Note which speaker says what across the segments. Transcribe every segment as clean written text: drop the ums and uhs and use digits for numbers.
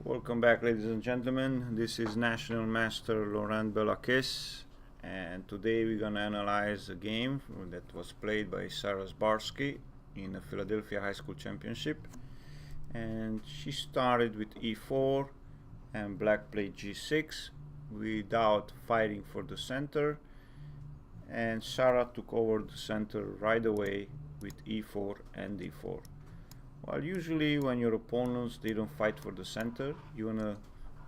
Speaker 1: Welcome back, ladies and gentlemen. This is National Master Bela Kis, and today we're gonna analyze a game that was played by Sarah Zbarsky in the Philadelphia High School Championship. And she started with e4, and black played g6 without fighting for the center, and Sarah took over the center right away with e4 and d4. Well, usually when your opponents, they don't fight for the center, you wanna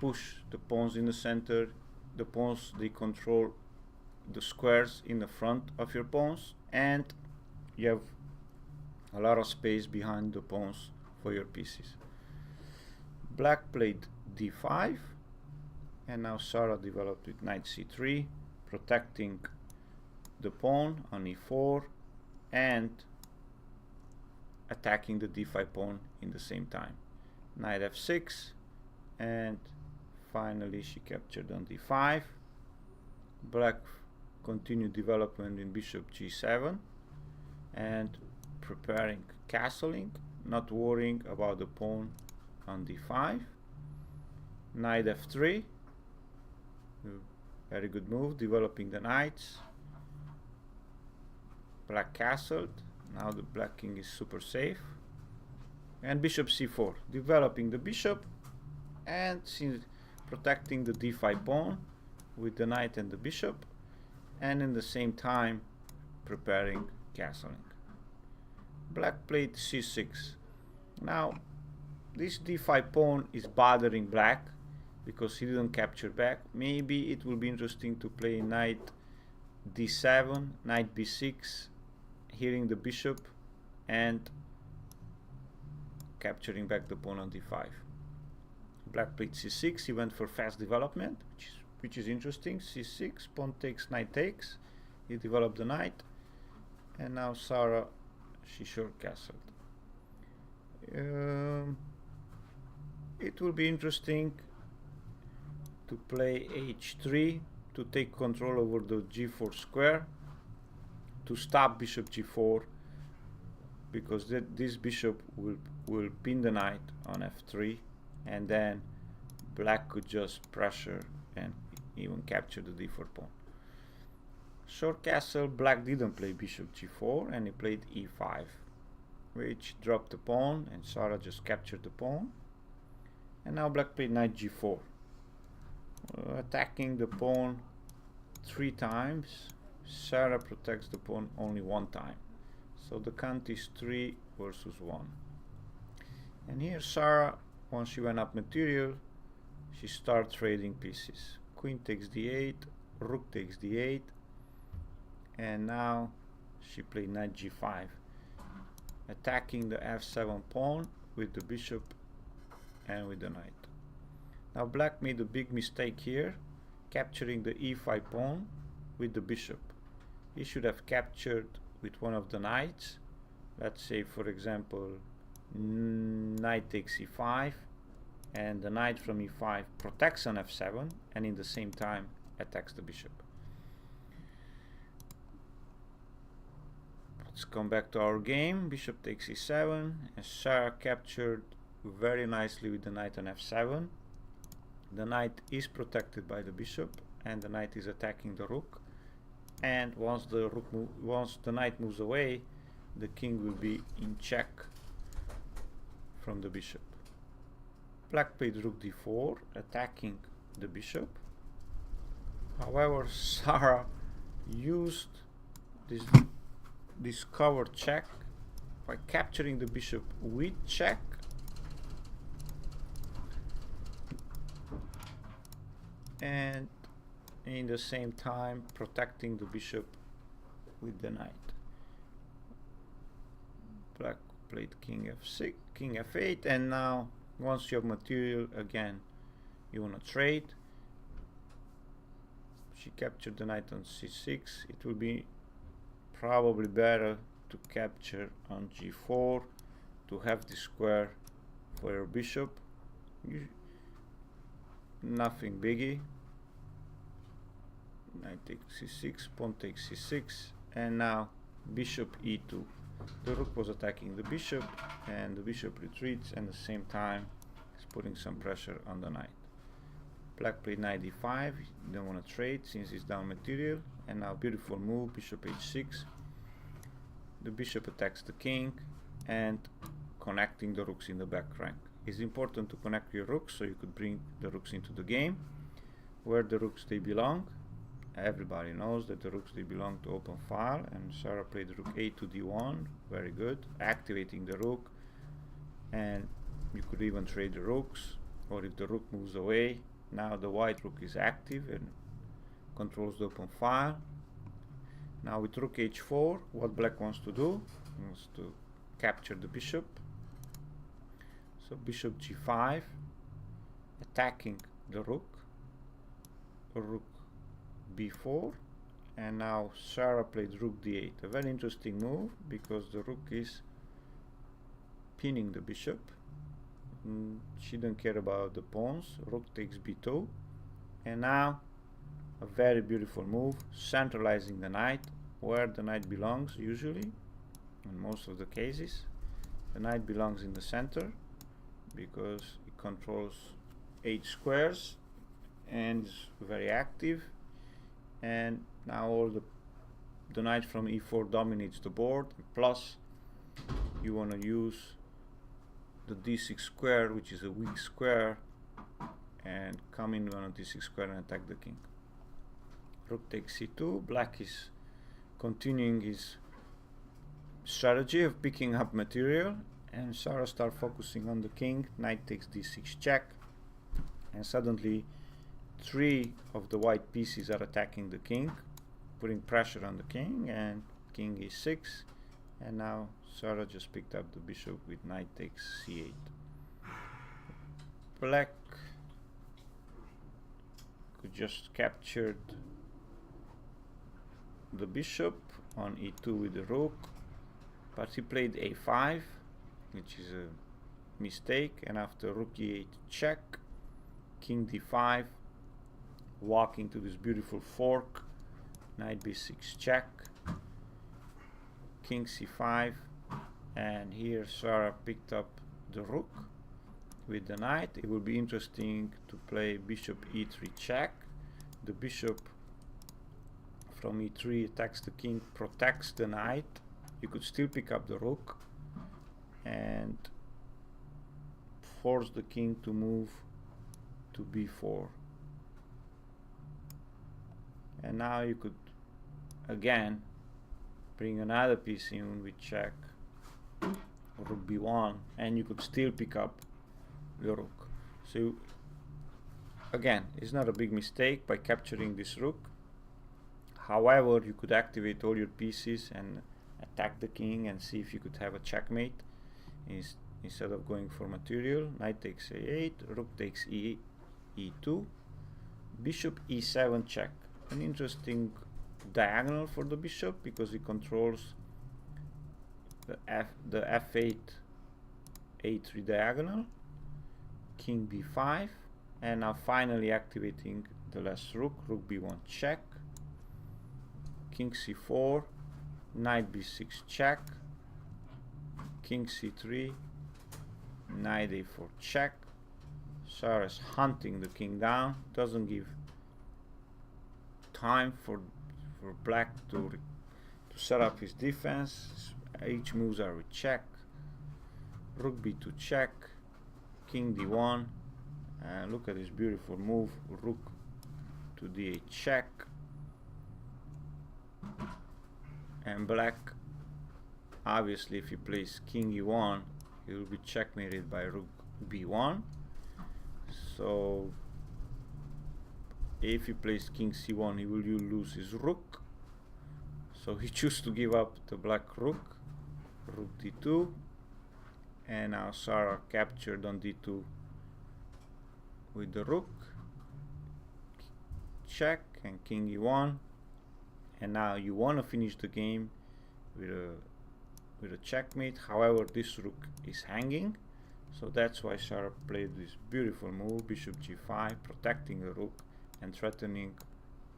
Speaker 1: push the pawns in the center. The pawns, they control the squares in the front of your pawns, and you have a lot of space behind the pawns for your pieces. Black played d5, and now Sarah developed with knight c3, protecting the pawn on e4 and attacking the d5 pawn in the same time. Knight f6, and finally she captured on d5. Black continued development in bishop g7 and preparing castling, not worrying about the pawn on d5. Knight f3, very good move, developing the knights. Black castled. Now the black king is super safe. And bishop c4, developing the bishop and protecting the d5 pawn with the knight and the bishop, and in the same time preparing castling. Black played c6. Now this d5 pawn is bothering black because he didn't capture back. Maybe it will be interesting to play knight d7, knight b6, healing the bishop and capturing back the pawn on d5. Black played c6. He went for fast development, which is interesting. c6, pawn takes, knight takes. He developed the knight, and now Sarah, she short castled. It will be interesting to play h3 to take control over the g4 square, to stop bishop g4, because this bishop will pin the knight on f3, and then black could just pressure and even capture the d4 pawn. Short castle, black didn't play bishop g4 and he played e5, which dropped the pawn, and Sarah just captured the pawn. And now black played knight g4, attacking the pawn 3 times. Sarah protects the pawn only 1 time, so the count is 3 versus 1. And here Sarah, once she went up material, she started trading pieces. Queen takes d8, rook takes d8, and now she played knight g5, attacking the f7 pawn with the bishop and with the knight. Now black made a big mistake here, capturing the e5 pawn with the bishop. He should have captured with one of the knights. Let's say, for example, knight takes e5, and the knight from e5 protects on f7 and in the same time attacks the bishop. Let's come back to our game. Bishop takes e7, and Sarah captured very nicely with the knight on f7. The knight is protected by the bishop, and the knight is attacking the rook. And once the knight moves away, the king will be in check from the bishop. Black played rook d4, attacking the bishop. However, Sarah used this covered check by capturing the bishop with check, and in the same time protecting the bishop with the knight. Black played king f6, king f8, and now once you have material again, you want to trade. She captured the knight on c6. It will be probably better to capture on g4 to have the square for your bishop. Nothing biggie. Knight takes c6, pawn takes c6, and now bishop e2. The rook was attacking the bishop, and the bishop retreats, and at the same time putting some pressure on the knight. Black played knight d5, you don't want to trade since it's down material, and now beautiful move, bishop h6. The bishop attacks the king and connecting the rooks in the back rank. It's important to connect your rooks so you could bring the rooks into the game. Where the rooks they belong, everybody knows that the rooks they belong to open file, and Sarah played rook a to d1, very good, activating the rook, and you could even trade the rooks, or if the rook moves away, now the white rook is active and controls the open file. Now with rook h4, what black wants to do is to capture the bishop. So bishop g5, attacking the rook b4, and now Sarah played rook d8, a very interesting move because the rook is pinning the bishop. She don't care about the pawns. Rook takes b2, and now a very beautiful move, centralizing the knight where the knight belongs. Usually, in most of the cases, the knight belongs in the center because it controls 8 squares and is very active. And now all the knight from e4 dominates the board, plus you want to use the d6 square, which is a weak square, and come in on a d6 square and attack the king. Rook takes c2. Black is continuing his strategy of picking up material, and Sarah starts focusing on the king. Knight takes d6 check, and suddenly 3 of the white pieces are attacking the king, putting pressure on the king, and king e6, and now Sarah just picked up the bishop with knight takes c8. Black could just capture the bishop on e2 with the rook, but he played a5, which is a mistake, and after rook e8 check, king d5, walking to this beautiful fork, knight b6 check, king c5, and here Sarah picked up the rook with the knight. It will be interesting to play bishop e3 check. The bishop from e3 attacks the king, protects the knight. You could still pick up the rook and force the king to move to b4. And now you could again bring another piece in with check, rook b1, and you could still pick up the rook. So again, it's not a big mistake by capturing this rook. However, you could activate all your pieces and attack the king and see if you could have a checkmate instead of going for material. Knight takes a8, rook takes e2, bishop e7 check. An interesting diagonal for the bishop because it controls the f8 a3 diagonal, king b5, and now finally activating the last rook, rook b1 check, king c4, knight b6 check, king c3, knight a4 check. Sarah's hunting the king down, doesn't give time for black to set up his defense. Each moves are with check, rook b2 check, king d1, and look at this beautiful move, rook to d8 check, and black, obviously if he plays king e1, he will be checkmated by rook b1. So if he plays king c1, he will lose his rook, so he chooses to give up the black rook, rook d2, and now Sarah captured on d2 with the rook, check, and king e1, and now you want to finish the game with a checkmate. However, this rook is hanging, so that's why Sarah played this beautiful move, bishop g5, protecting the rook and threatening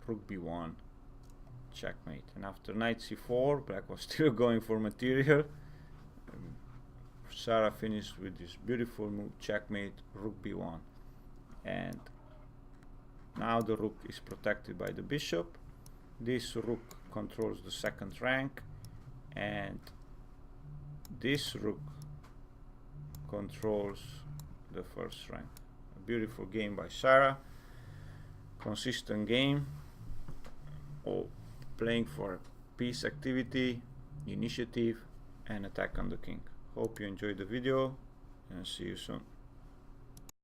Speaker 1: rook b1 checkmate. And after knight c4, black was still going for material, Sarah finished with this beautiful move, checkmate, rook b1. And now the rook is protected by the bishop. This rook controls the second rank, and this rook controls the first rank. A beautiful game by Sarah. Consistent game, all playing for piece activity, initiative, and attack on the king. Hope you enjoyed the video, and see you soon.